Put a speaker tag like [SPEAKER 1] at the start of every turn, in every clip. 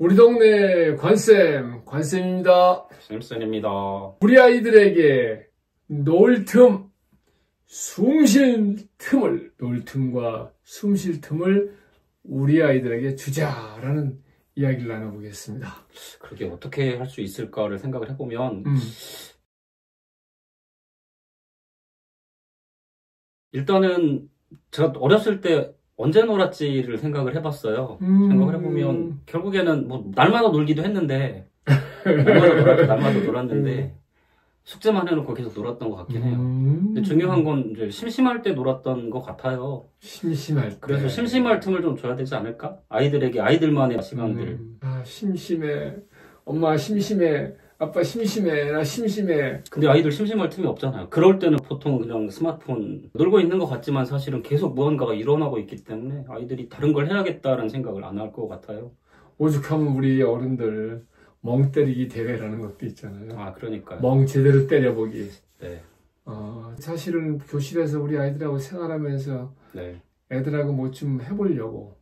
[SPEAKER 1] 우리 동네 관쌤입니다.
[SPEAKER 2] 쌤쌤입니다.
[SPEAKER 1] 우리 아이들에게 놀 틈과 숨 쉴 틈을 우리 아이들에게 주자라는 이야기를 나눠보겠습니다.
[SPEAKER 2] 그렇게 어떻게 할 수 있을까를 생각을 해보면 일단은 제가 어렸을 때 언제 놀았지를 생각을 해봤어요. 생각을 해보면 결국에는 뭐 날마다 놀기도 했는데 날마다 놀았는데 숙제만 해놓고 계속 놀았던 것 같긴 해요. 근데 중요한 건 이제 심심할 때 놀았던 것 같아요.
[SPEAKER 1] 심심할 때.
[SPEAKER 2] 그래서 심심할 틈을 좀 줘야 되지 않을까? 아이들에게 아이들만의 시간들.
[SPEAKER 1] 심심해. 엄마 심심해. 아빠 심심해. 나 심심해.
[SPEAKER 2] 근데 아이들 심심할 틈이 없잖아요. 그럴 때는 보통 그냥 스마트폰 놀고 있는 것 같지만 사실은 계속 무언가가 일어나고 있기 때문에 아이들이 다른 걸 해야겠다라는 생각을 안 할 것 같아요.
[SPEAKER 1] 오죽하면 우리 어른들 멍 때리기 대회라는 것도 있잖아요.
[SPEAKER 2] 아, 그러니까요.
[SPEAKER 1] 멍 제대로 때려보기.
[SPEAKER 2] 네.
[SPEAKER 1] 사실은 교실에서 우리 아이들하고 생활하면서
[SPEAKER 2] 네.
[SPEAKER 1] 애들하고 뭐 좀 해보려고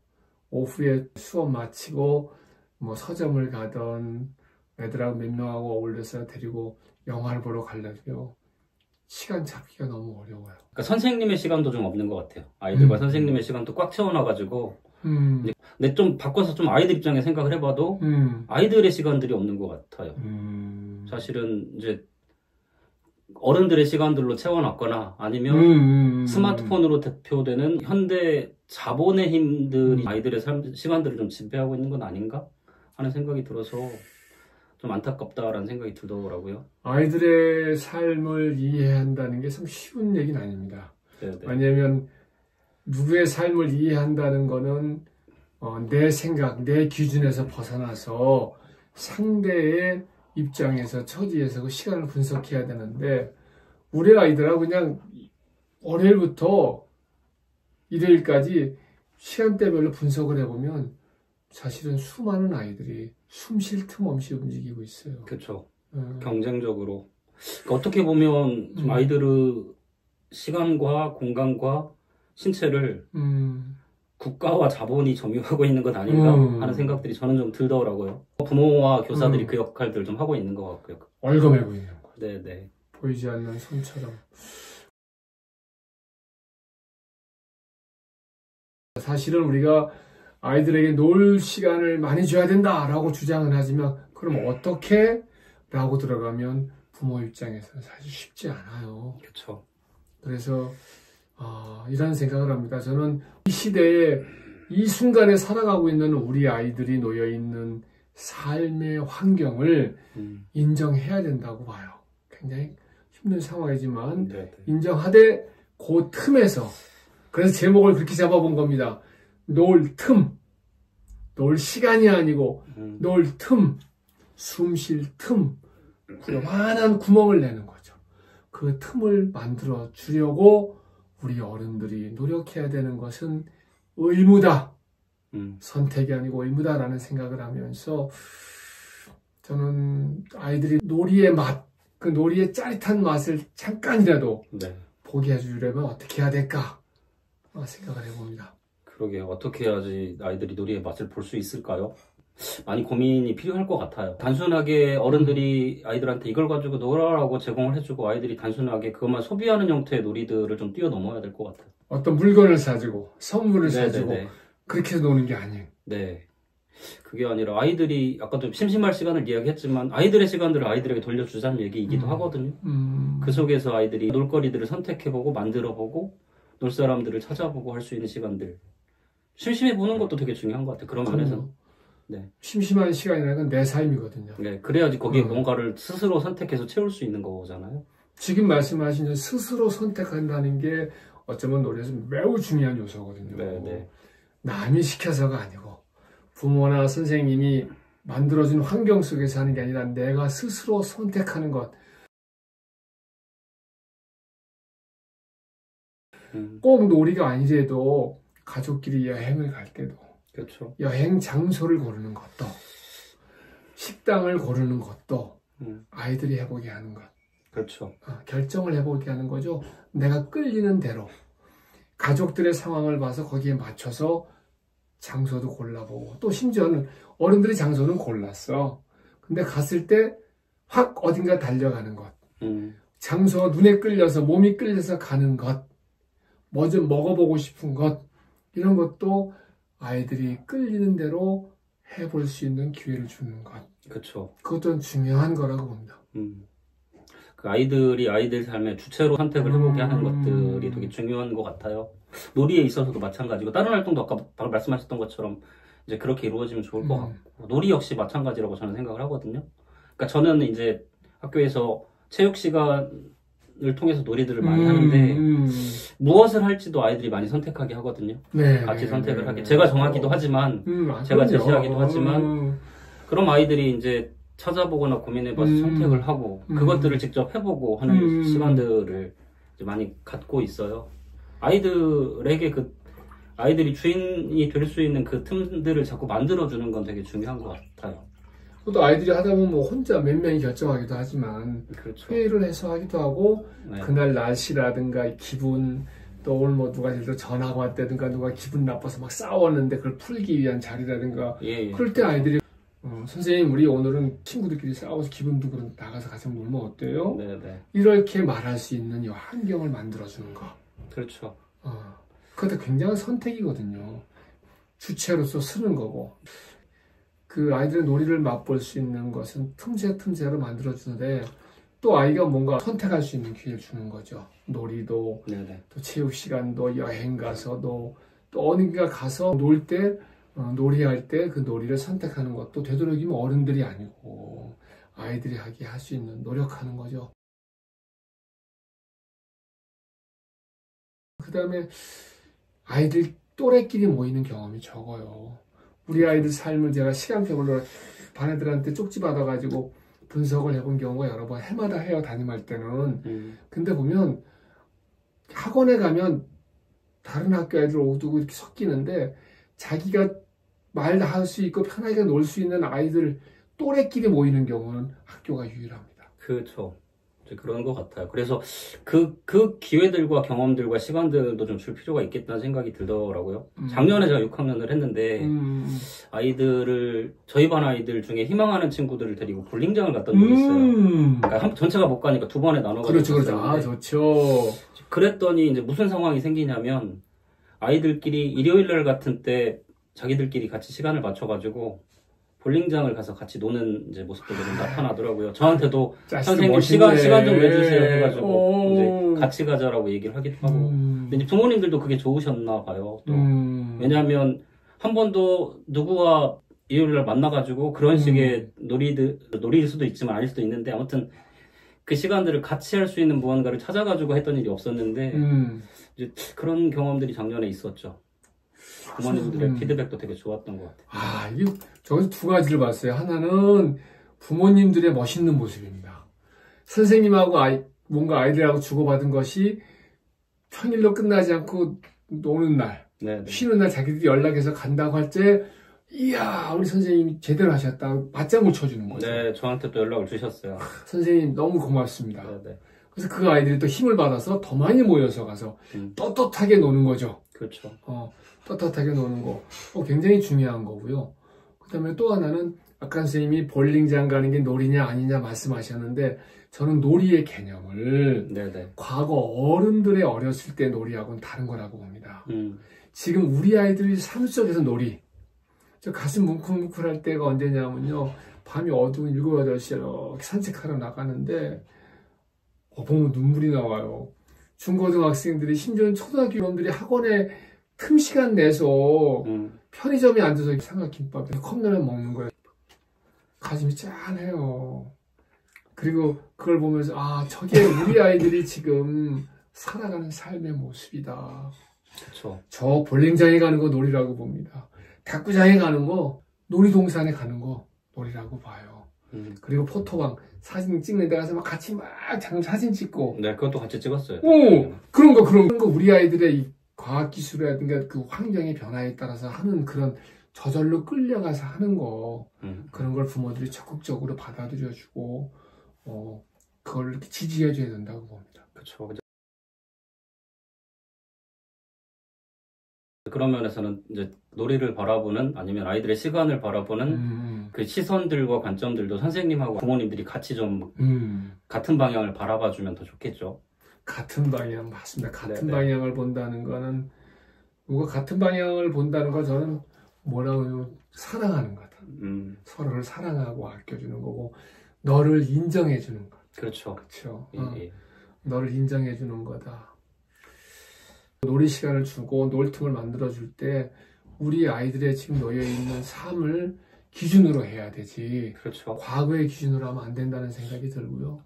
[SPEAKER 1] 오후에 수업 마치고 뭐 서점을 가던 애들하고 몇 명하고 어울려서 데리고 영화를 보러 가려고요. 시간 잡기가 너무 어려워요.
[SPEAKER 2] 그러니까 선생님의 시간도 좀 없는 것 같아요. 아이들과 선생님의 시간도 꽉 채워놔가지고. 근데 좀 바꿔서 좀 아이들 입장에 생각을 해봐도 아이들의 시간들이 없는 것 같아요. 사실은 이제 어른들의 시간들로 채워놨거나 아니면 스마트폰으로 대표되는 현대 자본의 힘들이 아이들의 시간들을 좀 지배하고 있는 건 아닌가 하는 생각이 들어서 좀 안타깝다라는 생각이 들더라고요.
[SPEAKER 1] 아이들의 삶을 이해한다는 게 참 쉬운 얘기는 아닙니다.
[SPEAKER 2] 네네.
[SPEAKER 1] 왜냐하면 누구의 삶을 이해한다는 거는 내 생각, 내 기준에서 벗어나서 상대의 입장에서, 처지에서 그 시간을 분석해야 되는데 우리 아이들하고 그냥 월요일부터 일요일까지 시간대별로 분석을 해보면 사실은 수많은 아이들이 숨 쉴 틈 없이 움직이고 있어요.
[SPEAKER 2] 그렇죠. 경쟁적으로. 그러니까 어떻게 보면 좀 아이들의 시간과 공간과 신체를 국가와 자본이 점유하고 있는 건 아닌가 하는 생각들이 저는 좀 들더라고요. 부모와 교사들이 그 역할들을 좀 하고 있는 것 같고요.
[SPEAKER 1] 얼거매고 있는 거.
[SPEAKER 2] 네네.
[SPEAKER 1] 보이지 않는 손처럼. 사실은 우리가 아이들에게 놀 시간을 많이 줘야 된다라고 주장은 하지만 그럼 어떻게? 라고 들어가면 부모 입장에서는 사실 쉽지 않아요.
[SPEAKER 2] 그렇죠.
[SPEAKER 1] 그래서 이런 생각을 합니다. 저는 이 시대에 이 순간에 살아가고 있는 우리 아이들이 놓여있는 삶의 환경을 인정해야 된다고 봐요. 굉장히 힘든 상황이지만 인정하되 그 틈에서, 그래서 제목을 그렇게 잡아본 겁니다. 놀 틈, 놀 시간이 아니고 놀 틈, 숨 쉴 틈, 요만한 구멍을 내는 거죠. 그 틈을 만들어 주려고 우리 어른들이 노력해야 되는 것은 의무다. 선택이 아니고 의무다라는 생각을 하면서 저는 아이들이 놀이의 맛, 그 놀이의 짜릿한 맛을 잠깐이라도 보게 해주려면 어떻게 해야 될까 생각을 해봅니다.
[SPEAKER 2] 그러게요. 어떻게 해야지 아이들이 놀이의 맛을 볼 수 있을까요? 많이 고민이 필요할 것 같아요. 단순하게 어른들이 아이들한테 이걸 가지고 놀아라고 제공을 해주고 아이들이 단순하게 그것만 소비하는 형태의 놀이들을 좀 뛰어넘어야 될 것 같아요. 어떤
[SPEAKER 1] 물건을 사주고 선물을 사주고 그렇게 해서 노는 게 아니에요.
[SPEAKER 2] 네. 그게 아니라 아이들이 아까도 심심할 시간을 이야기했지만 아이들의 시간들을 아이들에게 돌려주자는 얘기이기도 하거든요. 그 속에서 아이들이 놀거리들을 선택해보고 만들어보고 놀 사람들을 찾아보고 할 수 있는 시간들. 심심해보는 것도 되게 중요한 것 같아요. 그런 면에서는. 네.
[SPEAKER 1] 심심한 시간이라는 건 내 삶이거든요.
[SPEAKER 2] 네, 그래야지 거기에 뭔가를 스스로 선택해서 채울 수 있는 거잖아요.
[SPEAKER 1] 지금 말씀하신 스스로 선택한다는 게 어쩌면 놀이에서 매우 중요한 요소거든요.
[SPEAKER 2] 네.
[SPEAKER 1] 남이 시켜서가 아니고 부모나 선생님이 만들어준 환경 속에서 하는 게 아니라 내가 스스로 선택하는 것. 꼭 놀이가 아니래도 가족끼리 여행을 갈 때도
[SPEAKER 2] 그렇죠.
[SPEAKER 1] 여행 장소를 고르는 것도 식당을 고르는 것도 아이들이 해보게 하는 것.
[SPEAKER 2] 그렇죠.
[SPEAKER 1] 결정을 해보게 하는 거죠. 내가 끌리는 대로 가족들의 상황을 봐서 거기에 맞춰서 장소도 골라보고 또 심지어는 어른들이 장소는 골랐어. 근데 갔을 때 확 어딘가 달려가는 것. 장소 눈에 끌려서 몸이 끌려서 가는 것. 뭐 좀 먹어보고 싶은 것. 이런 것도 아이들이 끌리는 대로 해볼 수 있는 기회를 주는 것.
[SPEAKER 2] 그렇죠.
[SPEAKER 1] 그것도 중요한 거라고 봅니다.
[SPEAKER 2] 그 아이들이 아이들 삶의 주체로 선택을 해보게 하는 것들이 되게 중요한 것 같아요. 놀이에 있어서도 마찬가지고 다른 활동도 아까 방금 말씀하셨던 것처럼 이제 그렇게 이루어지면 좋을 것 같고 놀이 역시 마찬가지라고 저는 생각을 하거든요. 그러니까 저는 이제 학교에서 체육 시간을 통해서 놀이들을 많이 하는데 무엇을 할지도 아이들이 많이 선택하게 하거든요.
[SPEAKER 1] 네,
[SPEAKER 2] 같이
[SPEAKER 1] 네,
[SPEAKER 2] 선택을
[SPEAKER 1] 네,
[SPEAKER 2] 하게.
[SPEAKER 1] 네.
[SPEAKER 2] 제가 정하기도 하지만 제가
[SPEAKER 1] 그럼요.
[SPEAKER 2] 제시하기도 하지만 그럼 아이들이 이제 찾아보거나 고민해봐서 선택을 하고 그것들을 직접 해보고 하는 시간들을 이제 많이 갖고 있어요. 아이들에게 아이들이 주인이 될 수 있는 그 틈들을 자꾸 만들어주는 건 되게 중요한 것 같아요.
[SPEAKER 1] 또 아이들이 하다 보면 뭐 혼자 몇 명이 결정하기도 하지만
[SPEAKER 2] 그렇죠.
[SPEAKER 1] 회의를 해서 하기도 하고
[SPEAKER 2] 네.
[SPEAKER 1] 그날 날씨라든가 기분 또 오늘 뭐 누가 예를 들어 전화가 왔다든가 누가 기분 나빠서 막 싸웠는데 그걸 풀기 위한 자리라든가
[SPEAKER 2] 예.
[SPEAKER 1] 그럴 때 아이들이 선생님 우리 오늘은 친구들끼리 싸워서 기분도 그런 나가서 같이 놀면 어때요?
[SPEAKER 2] 네네.
[SPEAKER 1] 이렇게 말할 수 있는 이 환경을 만들어주는 거.
[SPEAKER 2] 그렇죠.
[SPEAKER 1] 그것도 굉장한 선택이거든요. 주체로서 쓰는 거고. 그 아이들의 놀이를 맛볼 수 있는 것은 틈새로 만들어주는데 또 아이가 뭔가 선택할 수 있는 기회를 주는 거죠. 놀이도
[SPEAKER 2] 네네.
[SPEAKER 1] 또 체육 시간도 여행 가서도 또 어딘가 가서 놀 때 놀이할 때 그 놀이를 선택하는 것도 되도록이면 어른들이 아니고 아이들이 하게 할 수 있는 노력하는 거죠. 그 다음에 아이들 또래끼리 모이는 경험이 적어요. 우리 아이들 삶을 제가 시간표별로 반 애들한테 쪽지 받아가지고 분석을 해본 경우가 여러 번 해마다 해요. 담임할 때는. 근데 보면 학원에 가면 다른 학교 아이들 오두고 이렇게 섞이는데 자기가 말할 수 있고 편하게 놀 수 있는 아이들 또래끼리 모이는 경우는 학교가 유일합니다.
[SPEAKER 2] 그렇죠. 그런 것 같아요. 그래서 그 기회들과 경험들과 시간들도 좀 줄 필요가 있겠다는 생각이 들더라고요. 작년에 제가 6학년을 했는데 저희 반 아이들 중에 희망하는 친구들을 데리고 볼링장을 갔던 적이 있어요. 그러니까 전체가 못 가니까 두 번에 나눠가지고.
[SPEAKER 1] 그렇죠. 아, 좋죠.
[SPEAKER 2] 그랬더니 이제 무슨 상황이 생기냐면 아이들끼리 일요일날 같은 때 자기들끼리 같이 시간을 맞춰가지고 볼링장을 가서 같이 노는 이제 모습들이 좀 나타나더라고요. 저한테도 선생님 시간 좀 내주세요 해가지고 이제 같이 가자라고 얘기를 하기도 하고. 근데 이제 부모님들도 그게 좋으셨나 봐요. 또 왜냐하면 한 번도 누구와 일요일날 만나가지고 그런 식의 놀이일 수도 있지만 아닐 수도 있는데 아무튼 그 시간들을 같이 할 수 있는 무언가를 찾아가지고 했던 일이 없었는데 이제 그런 경험들이 작년에 있었죠. 부모님들의 피드백도 되게 좋았던 것 같아요.
[SPEAKER 1] 이게 저기서 두 가지를 봤어요. 하나는 부모님들의 멋있는 모습입니다. 선생님하고 뭔가 아이들하고 주고받은 것이 평일로 끝나지 않고 노는 날,
[SPEAKER 2] 네네.
[SPEAKER 1] 쉬는 날 자기들이 연락해서 간다고 할 때 이야 우리 선생님이 제대로 하셨다 맞장구 쳐주는 거죠.
[SPEAKER 2] 네, 저한테 또 연락을 주셨어요.
[SPEAKER 1] 선생님 너무 고맙습니다.
[SPEAKER 2] 네네.
[SPEAKER 1] 그래서 그 아이들이 또 힘을 받아서 더 많이 모여서 가서 떳떳하게 노는 거죠.
[SPEAKER 2] 그렇죠.
[SPEAKER 1] 떳떳하게 노는 거 굉장히 중요한 거고요. 그 다음에 또 하나는 아까 선생님이 볼링장 가는 게 놀이냐 아니냐 말씀하셨는데 저는 놀이의 개념을
[SPEAKER 2] 네네.
[SPEAKER 1] 과거 어른들의 어렸을 때 놀이하고는 다른 거라고 봅니다. 지금 우리 아이들이 삶 속에서 놀이 저 가슴 뭉클뭉클할 때가 언제냐면요. 밤이 어두운 7, 8시에 이렇게 산책하러 나가는데 보면 눈물이 나와요. 중고등학생들이 심지어는 초등학교 놈들이 학원에 틈 시간 내서 편의점에 앉아서 삼각김밥에 컵라면 먹는 거예요. 가슴이 짠해요. 그리고 그걸 보면서 저게 우리 아이들이 지금 살아가는 삶의 모습이다.
[SPEAKER 2] 그렇죠.
[SPEAKER 1] 저 볼링장에 가는 거 놀이라고 봅니다. 탁구장에 가는 거 놀이동산에 가는 거 놀이라고 봐요. 그리고 포토방 사진 찍는 데 가서 막 같이 막 사진 찍고.
[SPEAKER 2] 네, 그것도 같이 찍었어요.
[SPEAKER 1] 그런 거 우리 아이들의 이 과학기술이라든가 그 환경의 변화에 따라서 하는 그런 저절로 끌려가서 하는 거 그런 걸 부모들이 적극적으로 받아들여주고 그걸 이렇게 지지해줘야 된다고 봅니다.
[SPEAKER 2] 그렇죠. 그런 면에서는 이제 놀이를 바라보는 아니면 아이들의 시간을 바라보는 그 시선들과 관점들도 선생님하고 부모님들이 같이 좀 같은 방향을 바라봐주면 더 좋겠죠.
[SPEAKER 1] 같은 방향 맞습니다. 같은 방향을 본다는 거는 뭔가 같은 방향을 본다는 건 저는 뭐라고 하면 사랑하는 거다. 서로를 사랑하고 아껴주는 거고 너를 인정해 주는 거.
[SPEAKER 2] 그렇죠.
[SPEAKER 1] 그렇죠. 너를 인정해 주는 거다. 놀이 시간을 주고 놀 틈을 만들어 줄 때 우리 아이들의 지금 놓여 있는 삶을 기준으로 해야 되지.
[SPEAKER 2] 그렇죠.
[SPEAKER 1] 과거의 기준으로 하면 안 된다는 생각이 들고요.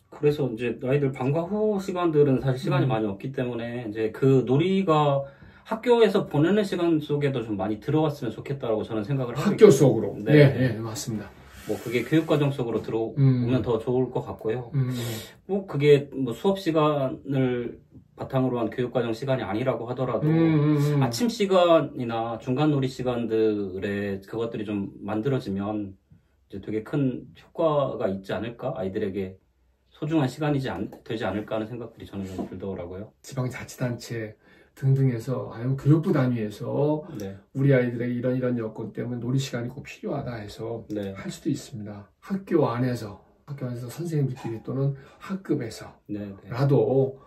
[SPEAKER 2] 그래서 이제 아이들 방과 후 시간들은 사실 시간이 많이 없기 때문에 이제 그 놀이가 학교에서 보내는 시간 속에도 좀 많이 들어왔으면 좋겠다라고 저는 생각을 하고
[SPEAKER 1] 학교 속으로.
[SPEAKER 2] 네,
[SPEAKER 1] 네, 맞습니다.
[SPEAKER 2] 뭐 그게 교육과정 속으로 들어오면 더 좋을 것 같고요. 뭐 그게 뭐 수업 시간을 바탕으로 한 교육과정 시간이 아니라고 하더라도 아침 시간이나 중간 놀이 시간들에 그것들이 좀 만들어지면 이제 되게 큰 효과가 있지 않을까? 아이들에게 소중한 시간이지 되지 않을까 하는 생각들이 저는 좀 들더라고요.
[SPEAKER 1] 지방자치단체 등등에서 아니면 교육부 단위에서 우리 아이들에게 이런 여건 때문에 놀이 시간이 꼭 필요하다 해서 할 수도 있습니다. 학교 안에서 선생님들끼리 또는 학급에서라도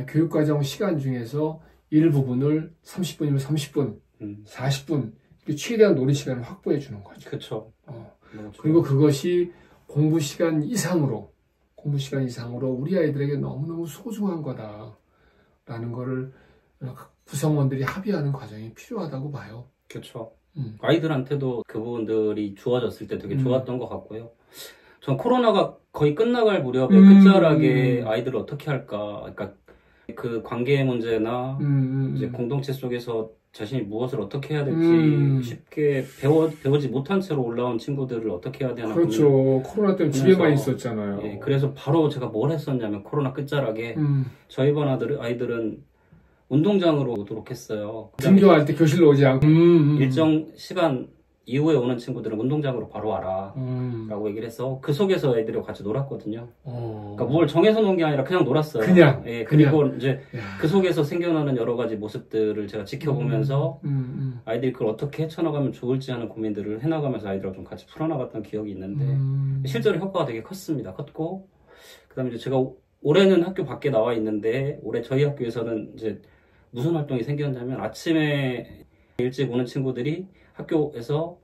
[SPEAKER 1] 교육과정 시간 중에서 일부분을 30분이면 30분, 40분 최대한 놀이 시간을 확보해 주는 거죠.
[SPEAKER 2] 그렇죠.
[SPEAKER 1] 그리고 그것이 공부 시간 이상으로 우리 아이들에게 너무너무 소중한 거다라는 거를 구성원들이 합의하는 과정이 필요하다고 봐요.
[SPEAKER 2] 그렇죠. 아이들한테도 그 부분들이 주어졌을 때 되게 좋았던 것 같고요. 전 코로나가 거의 끝나갈 무렵에 끝자락에 아이들을 어떻게 할까, 그러니까 그 관계 문제나 이제 공동체 속에서 자신이 무엇을 어떻게 해야 될지 쉽게 배우지 못한 채로 올라온 친구들을 어떻게 해야 되나.
[SPEAKER 1] 그렇죠. 코로나 때문에 집에만 있었잖아요.
[SPEAKER 2] 예, 그래서 바로 제가 뭘 했었냐면 코로나 끝자락에 저희 반 아이들은 운동장으로 오도록 했어요.
[SPEAKER 1] 등교할 때 교실로 오지 않고
[SPEAKER 2] 일정 시간 이후에 오는 친구들은 운동장으로 바로 와라 라고 얘기를 해서 그 속에서 애들이랑 같이 놀았거든요. 그러니까 뭘 정해서 논 게 아니라 그냥 놀았어요. 예, 그리고 이제 그 속에서 생겨나는 여러 가지 모습들을 제가 지켜보면서 아이들이 그걸 어떻게 헤쳐나가면 좋을지 하는 고민들을 해나가면서 아이들하고 좀 같이 풀어나갔던 기억이 있는데 실제로 효과가 되게 컸습니다. 컸고 그 다음에 이제 제가 올해는 학교 밖에 나와 있는데 올해 저희 학교에서는 이제 무슨 활동이 생겼냐면 아침에 일찍 오는 친구들이 학교에서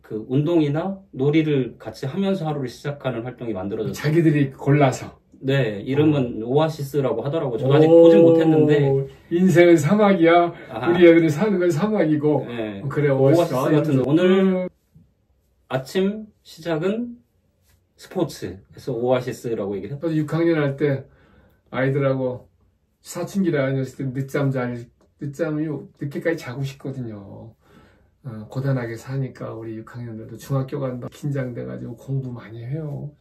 [SPEAKER 2] 그 운동이나 놀이를 같이 하면서 하루를 시작하는 활동이 만들어졌어요.
[SPEAKER 1] 자기들이 골라서.
[SPEAKER 2] 네, 이름은 오아시스라고 하더라고요. 저도 아직 보진 못했는데.
[SPEAKER 1] 인생은 사막이야. 우리 애들은 사는 건 사막이고.
[SPEAKER 2] 네,
[SPEAKER 1] 그래,
[SPEAKER 2] 오아시스 같은 오늘 아침 시작은 스포츠. 그래서 오아시스라고 얘기를 했어요.
[SPEAKER 1] 6학년 할 때 아이들하고 사춘기 다녔을 때 늦잠이 늦게까지 자고 싶거든요. 고단하게 사니까 우리 6학년들도 중학교 간다 긴장돼가지고 공부 많이 해요.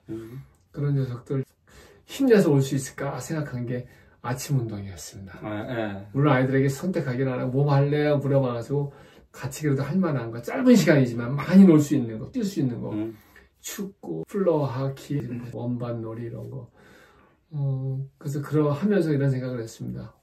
[SPEAKER 1] 그런 녀석들 힘내서 올 수 있을까 생각한 게 아침 운동이었습니다. 물론 아이들에게 선택하기는 안 하고 뭐 할래요? 물어봐가지고 같이 그래도 할 만한 거 짧은 시간이지만 많이 놀 수 있는 거, 뛸 수 있는 거 축구, 플로어 하키, 원반 놀이 이런 거 그래서 하면서 이런 생각을 했습니다.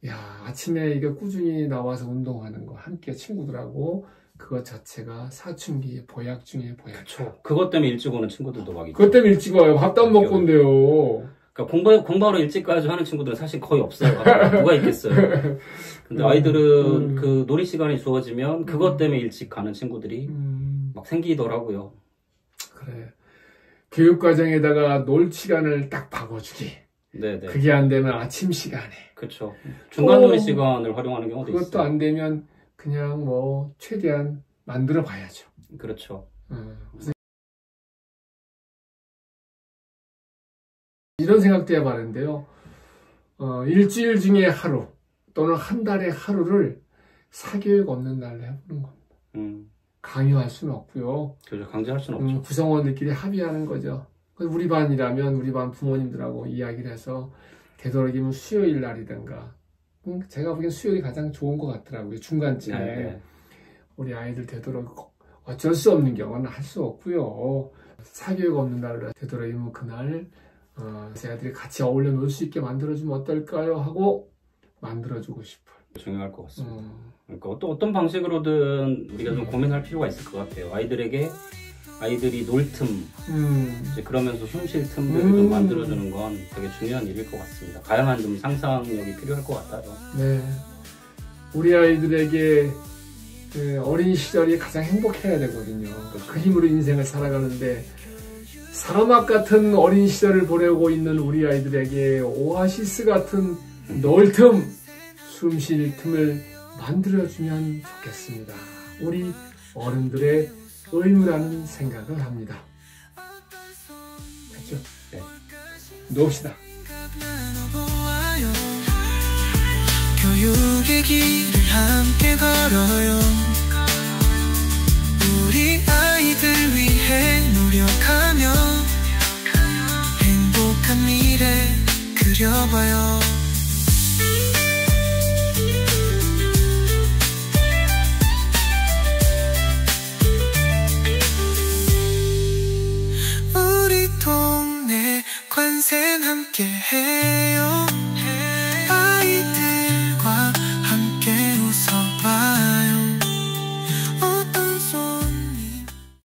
[SPEAKER 1] 야, 아침에 이게 꾸준히 나와서 운동하는 거, 함께 친구들하고, 그것 자체가 사춘기의 보약 중에 보약.
[SPEAKER 2] 그렇죠. 그것 때문에 일찍 오는 친구들도 막 있고.
[SPEAKER 1] 그것 때문에 일찍 와요. 밥도 안 먹고 온대요.
[SPEAKER 2] 그러니까 공부하러 일찍까지 하는 친구들은 사실 거의 없어요. 누가 있겠어요. 근데 아이들은 그 놀이 시간이 주어지면 그것 때문에 일찍 가는 친구들이 막 생기더라고요.
[SPEAKER 1] 그래. 교육과정에다가 놀 시간을 딱 바꿔주기.
[SPEAKER 2] 네네.
[SPEAKER 1] 그게 안 되면 아침 시간에.
[SPEAKER 2] 그렇죠. 중간 놀이 시간을 활용하는 경우도 있어요.
[SPEAKER 1] 그것도 안 되면 그냥 뭐 최대한 만들어 봐야죠.
[SPEAKER 2] 그렇죠.
[SPEAKER 1] 이런 생각도 해봤는데요. 일주일 중에 하루 또는 한 달에 하루를 사교육 없는 날로 해보는 겁니다. 강요할 수는 없고요.
[SPEAKER 2] 그렇죠. 강제할 수는 없죠.
[SPEAKER 1] 구성원들끼리 합의하는 거죠. 우리 반이라면 우리 반 부모님들하고 이야기를 해서 되도록이면 수요일 날이든가 제가 보기엔 수요일이 가장 좋은 것 같더라고요. 중간쯤에 우리 아이들 되도록 어쩔 수 없는 경우는 할 수 없고요. 사교육 없는 날로 되도록이면 그날 제 아이들이 같이 어울려 놀 수 있게 만들어주면 어떨까요? 하고 만들어주고 싶어요.
[SPEAKER 2] 중요할 것 같습니다. 그러니까 어떤 방식으로든 우리가 좀 고민할 필요가 있을 것 같아요. 아이들이 놀 틈, 이제 그러면서 숨 쉴 틈들을 좀 만들어주는 건 되게 중요한 일일 것 같습니다. 다양한 좀 상상력이 필요할 것 같아요.
[SPEAKER 1] 네, 우리 아이들에게 어린 시절이 가장 행복해야 되거든요. 그 힘으로 인생을 살아가는데 사라막 같은 어린 시절을 보내고 있는 우리 아이들에게 오아시스 같은 놀 틈, 숨 쉴 틈을 만들어주면 좋겠습니다. 우리 어른들의 의무라는 생각을 합니다. 됐죠? 네. 놓읍시다. 교육의 길을 함께 걸어요. 우리 아이들 위해 노력하며 행복한 미래 그려봐요. 우리 동네 관생 함께 해요.